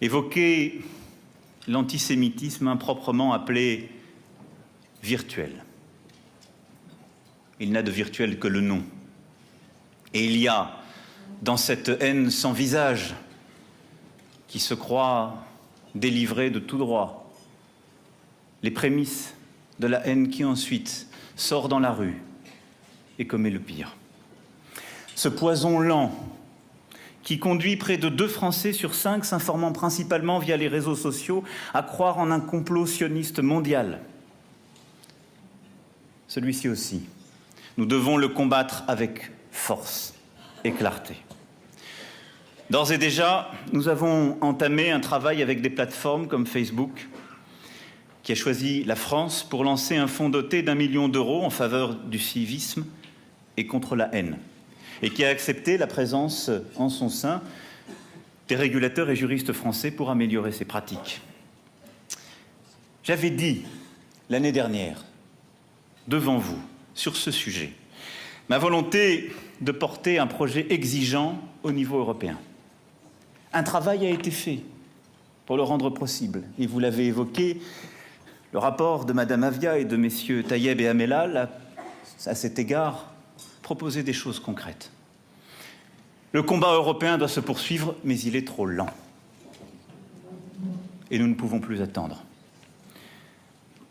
évoquer l'antisémitisme improprement appelé virtuel. Il n'a de virtuel que le nom. Et il y a, dans cette haine sans visage, qui se croit délivrée de tout droit, les prémices de la haine qui ensuite sort dans la rue et commet le pire. Ce poison lent qui conduit près de 2 Français sur 5, s'informant principalement via les réseaux sociaux, à croire en un complot sioniste mondial. Celui-ci aussi, nous devons le combattre avec force et clarté. D'ores et déjà, nous avons entamé un travail avec des plateformes comme Facebook, qui a choisi la France pour lancer un fonds doté d'1 million d'euros en faveur du civisme et contre la haine, et qui a accepté la présence en son sein des régulateurs et juristes français pour améliorer ces pratiques. J'avais dit l'année dernière, devant vous, sur ce sujet, ma volonté de porter un projet exigeant au niveau européen. Un travail a été fait pour le rendre possible, et vous l'avez évoqué, le rapport de Madame Avia et de messieurs Tayeb et Amelal à cet égard proposer des choses concrètes. Le combat européen doit se poursuivre, mais il est trop lent. Et nous ne pouvons plus attendre.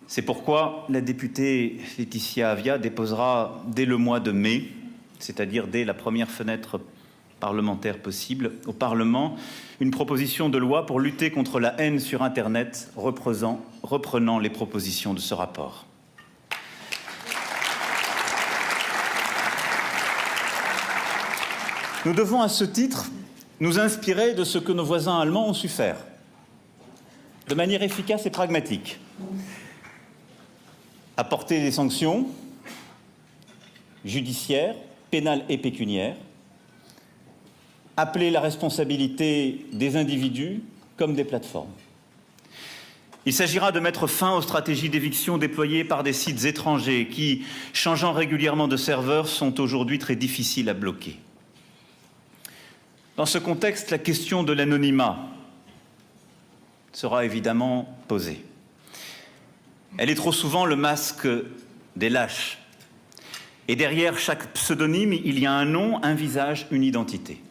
C'est pourquoi la députée Laetitia Avia déposera dès le mois de mai, c'est-à-dire dès la première fenêtre parlementaire possible, au Parlement, une proposition de loi pour lutter contre la haine sur Internet, reprenant les propositions de ce rapport. Nous devons à ce titre nous inspirer de ce que nos voisins allemands ont su faire, de manière efficace et pragmatique. Apporter des sanctions judiciaires, pénales et pécuniaires, appeler la responsabilité des individus comme des plateformes. Il s'agira de mettre fin aux stratégies d'éviction déployées par des sites étrangers qui, changeant régulièrement de serveur, sont aujourd'hui très difficiles à bloquer. Dans ce contexte, la question de l'anonymat sera évidemment posée. Elle est trop souvent le masque des lâches. Et derrière chaque pseudonyme, il y a un nom, un visage, une identité.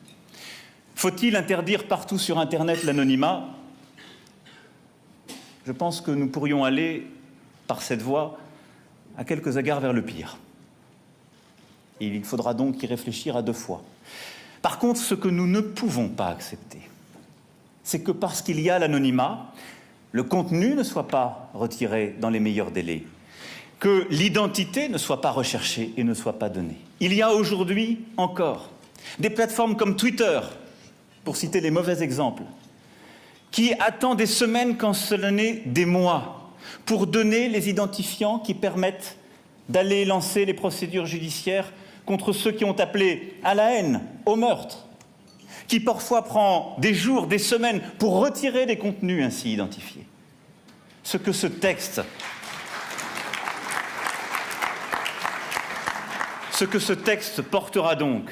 Faut-il interdire partout sur Internet l'anonymat? Je pense que nous pourrions aller, par cette voie, à quelques égards vers le pire. Et il faudra donc y réfléchir à 2 fois. Par contre, ce que nous ne pouvons pas accepter, c'est que parce qu'il y a l'anonymat, le contenu ne soit pas retiré dans les meilleurs délais, que l'identité ne soit pas recherchée et ne soit pas donnée. Il y a aujourd'hui encore des plateformes comme Twitter, pour citer les mauvais exemples, qui attend des semaines, quand cela n'est des mois, pour donner les identifiants qui permettent d'aller lancer les procédures judiciaires contre ceux qui ont appelé à la haine, au meurtre, qui parfois prend des jours, des semaines pour retirer des contenus ainsi identifiés. Ce que ce texte portera donc,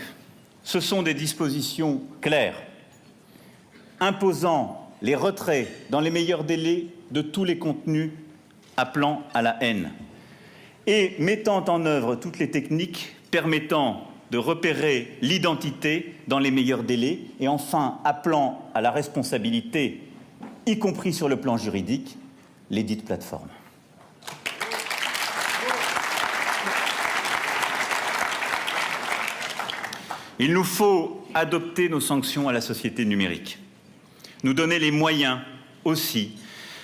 ce sont des dispositions claires, imposant les retraits dans les meilleurs délais de tous les contenus appelant à la haine et mettant en œuvre toutes les techniques permettant de repérer l'identité dans les meilleurs délais et enfin appelant à la responsabilité, y compris sur le plan juridique, les dites plateformes. Il nous faut adopter nos sanctions à la société numérique, nous donner les moyens aussi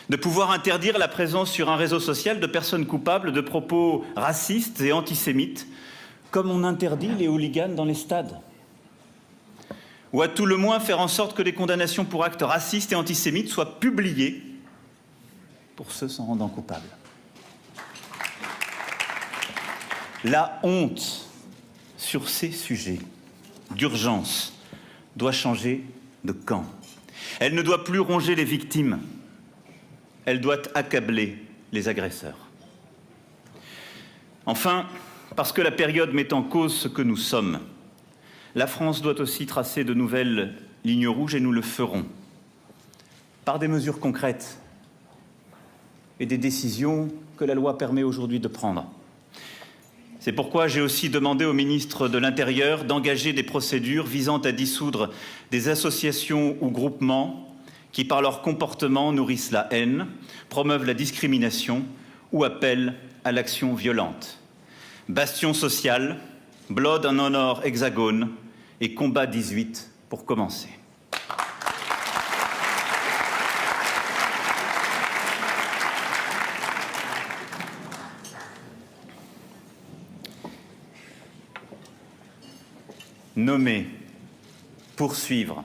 de pouvoir interdire la présence sur un réseau social de personnes coupables de propos racistes et antisémites, comme on interdit les hooligans dans les stades. Ou à tout le moins faire en sorte que les condamnations pour actes racistes et antisémites soient publiées pour ceux s'en rendant coupables. La honte sur ces sujets d'urgence doit changer de camp. Elle ne doit plus ronger les victimes, elle doit accabler les agresseurs. Enfin, parce que la période met en cause ce que nous sommes, la France doit aussi tracer de nouvelles lignes rouges et nous le ferons. par des mesures concrètes et des décisions que la loi permet aujourd'hui de prendre. C'est pourquoi j'ai aussi demandé au ministre de l'Intérieur d'engager des procédures visant à dissoudre des associations ou groupements qui, par leur comportement, nourrissent la haine, promeuvent la discrimination ou appellent à l'action violente. Bastion social, Blood and Honor Hexagone et Combat 18 pour commencer. Nommer, poursuivre,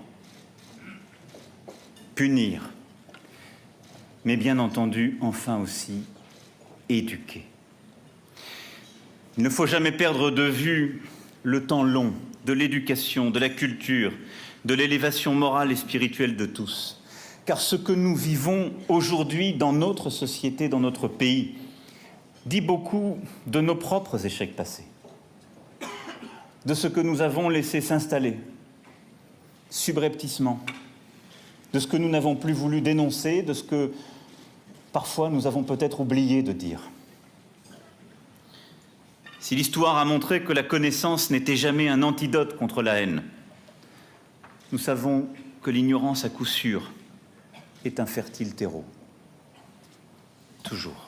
punir, mais bien entendu, enfin aussi, éduquer. Il ne faut jamais perdre de vue le temps long de l'éducation, de la culture, de l'élévation morale et spirituelle de tous. Car ce que nous vivons aujourd'hui dans notre société, dans notre pays, dit beaucoup de nos propres échecs passés, de ce que nous avons laissé s'installer subrepticement, de ce que nous n'avons plus voulu dénoncer, de ce que parfois nous avons peut-être oublié de dire. Si l'histoire a montré que la connaissance n'était jamais un antidote contre la haine, nous savons que l'ignorance à coup sûr est un fertile terreau. Toujours.